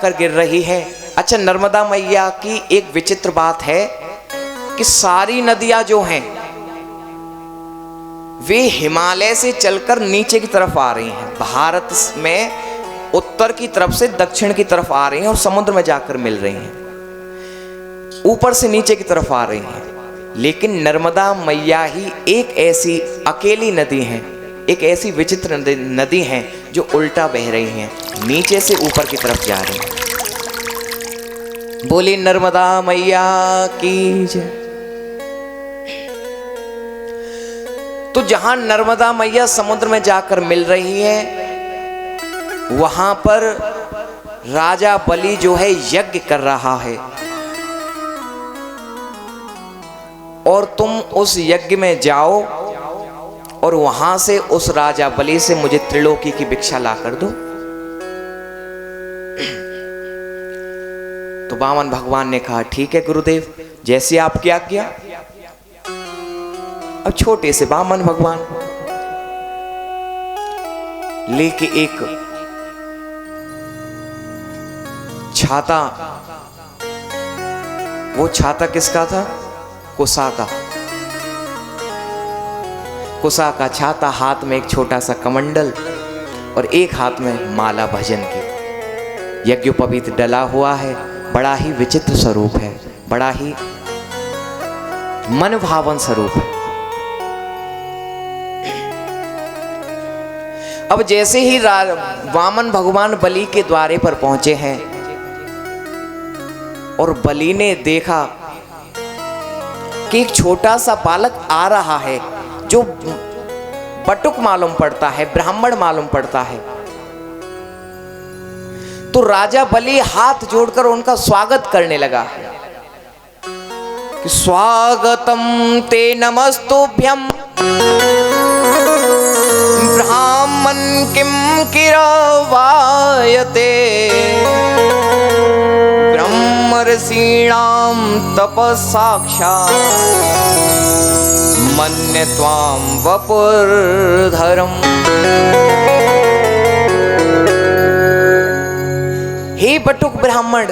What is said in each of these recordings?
कर गिर रही है। अच्छा, नर्मदा मैया की एक विचित्र बात है कि सारी नदियां जो हैं वे हिमालय से चलकर नीचे की तरफ आ रही हैं। भारत में उत्तर की तरफ से दक्षिण की तरफ आ रही हैं और समुद्र में जाकर मिल रही हैं, ऊपर से नीचे की तरफ आ रही हैं। लेकिन नर्मदा मैया ही एक ऐसी अकेली नदी है, एक ऐसी विचित्र नदी है जो उल्टा बह रही हैं, नीचे से ऊपर की तरफ जा रही हैं। बोली नर्मदा मैया की जय। तो जहां नर्मदा मैया समुद्र में जाकर मिल रही है, वहां पर राजा बलि जो है यज्ञ कर रहा है, और तुम उस यज्ञ में जाओ और वहां से उस राजा बलि से मुझे त्रिलोकी की भिक्षा ला कर दो। तो वामन भगवान ने कहा ठीक है गुरुदेव, जैसे आपकी आज्ञा। अब छोटे से वामन भगवान लेके एक छाता, वो छाता किसका था? कुसा का। कुसा का छाता, हाथ में एक छोटा सा कमंडल और एक हाथ में माला भजन की। यज्ञोपवीत डला हुआ है, बड़ा ही विचित्र स्वरूप है, बड़ा ही मन भावन स्वरूप है। अब जैसे ही वामन भगवान बलि के द्वारे पर पहुंचे हैं और बलि ने देखा कि एक छोटा सा बालक आ रहा है जो बटुक मालूम पड़ता है, ब्राह्मण मालूम पड़ता है, तो राजा बलि हाथ जोड़कर उनका स्वागत करने लगा कि स्वागतम ते नमस्तुभ्यम ब्राह्मण किम किरवायते ब्रह्मर्षीणाम तपस्साक्षात् मन्ये त्वां वपुर्धरम्। हे बटुक ब्राह्मण,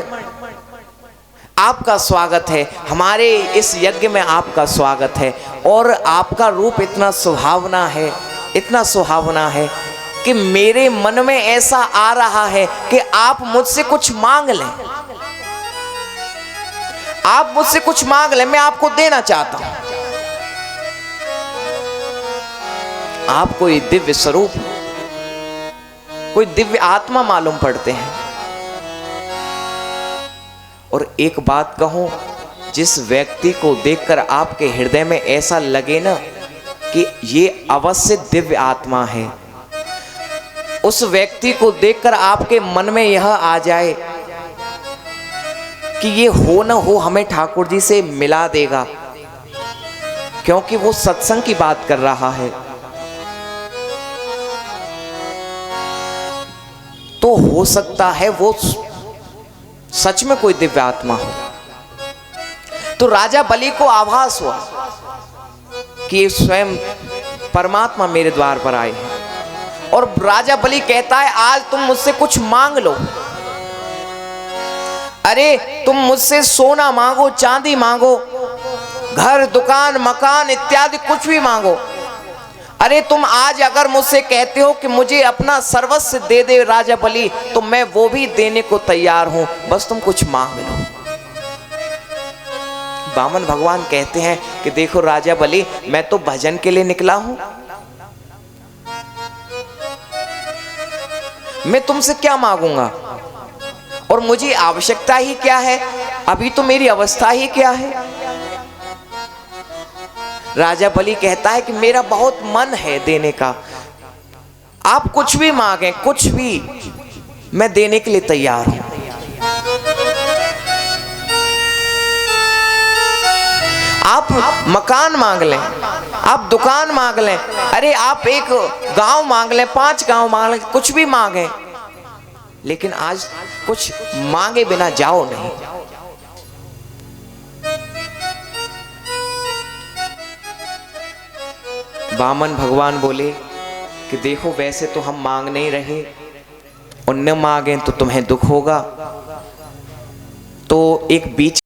आपका स्वागत है, हमारे इस यज्ञ में आपका स्वागत है, और आपका रूप इतना सुहावना है, इतना सुहावना है कि मेरे मन में ऐसा आ रहा है कि आप मुझसे कुछ मांग लें, आप मुझसे कुछ मांग लें, मैं आपको देना चाहता हूं। आप कोई दिव्य स्वरूप, कोई दिव्य आत्मा मालूम पड़ते हैं। और एक बात कहूं, जिस व्यक्ति को देखकर आपके हृदय में ऐसा लगे ना कि ये अवश्य दिव्य आत्मा है, उस व्यक्ति को देखकर आपके मन में यह आ जाए कि ये हो न हो हमें ठाकुर जी से मिला देगा, क्योंकि वो सत्संग की बात कर रहा है, तो हो सकता है वो सच में कोई दिव्य आत्मा हो। तो राजा बलि को आभास हुआ कि ये स्वयं परमात्मा मेरे द्वार पर आए हैं, और राजा बलि कहता है आज तुम मुझसे कुछ मांग लो। अरे तुम मुझसे सोना मांगो, चांदी मांगो, घर दुकान मकान इत्यादि कुछ भी मांगो। अरे तुम आज अगर मुझसे कहते हो कि मुझे अपना सर्वस्व दे दे राजा बलि, तो मैं वो भी देने को तैयार हूं, बस तुम कुछ मांग लो। वामन भगवान कहते हैं कि देखो राजा बलि, मैं तो भजन के लिए निकला हूं, मैं तुमसे क्या मांगूंगा, और मुझे आवश्यकता ही क्या है, अभी तो मेरी अवस्था ही क्या है। राजा बलि कहता है कि मेरा बहुत मन है देने का, आप कुछ भी मांगे, कुछ भी, मैं देने के लिए तैयार हूं। आप मकान मांग लें, आप दुकान मांग लें, अरे आप एक गांव मांग लें, 5 गांव मांग लें, कुछ भी मांगे, लेकिन आज कुछ मांगे बिना जाओ नहीं। वामन भगवान बोले कि देखो वैसे तो हम मांग नहीं रहे, और न मांगे तो तुम्हें दुख होगा। तो एक बीच